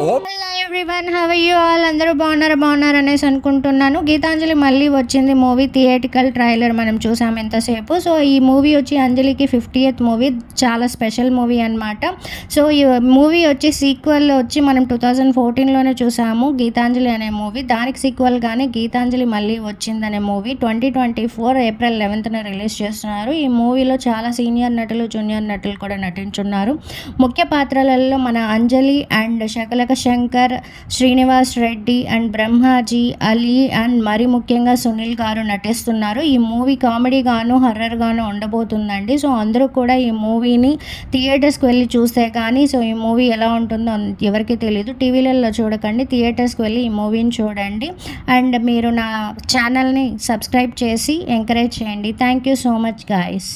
Hello everyone, how are you all? అందరూ బాగున్నారు అనేసి అనుకుంటున్నాను. గీతాంజలి మళ్ళీ వచ్చింది మూవీ. థియేటికల్ ట్రైలర్ మనం చూసాము ఎంతసేపు. సో ఈ మూవీ వచ్చి అంజలికి 50th మూవీ, చాలా స్పెషల్ మూవీ అనమాట. సో ఈ మూవీ వచ్చి సీక్వెల్ వచ్చి మనం 2014లోనే చూసాము గీతాంజలి అనే మూవీ. దానికి సీక్వెల్గానే గీతాంజలి మళ్ళీ వచ్చిందనే మూవీ 2024 ఏప్రిల్ 11న రిలీజ్ చేస్తున్నారు. ఈ మూవీలో చాలా సీనియర్ నటులు, జూనియర్ నటులు కూడా నటించున్నారు. ముఖ్య పాత్రలలో మన Anjali and Shakalaka Shankar, Srinivas Reddy and Brahmaji, Ali and మరి ముఖ్యంగా సునీల్ గారు నటిస్తున్నారు. ఈ మూవీ కామెడీ గాను హర్రర్ గాను ఉండబోతుందండి. సో అందరూ కూడా ఈ మూవీని థియేటర్స్కి వెళ్ళి చూస్తే కానీ సో ఈ మూవీ ఎలా ఉంటుందో ఎవరికి తెలియదు. టీవీలలో చూడకండి, థియేటర్స్కి వెళ్ళి ఈ మూవీని చూడండి. అండ్ మీరు నా ఛానల్ని సబ్స్క్రైబ్ చేసి ఎంకరేజ్ చేయండి. Thank you so much guys.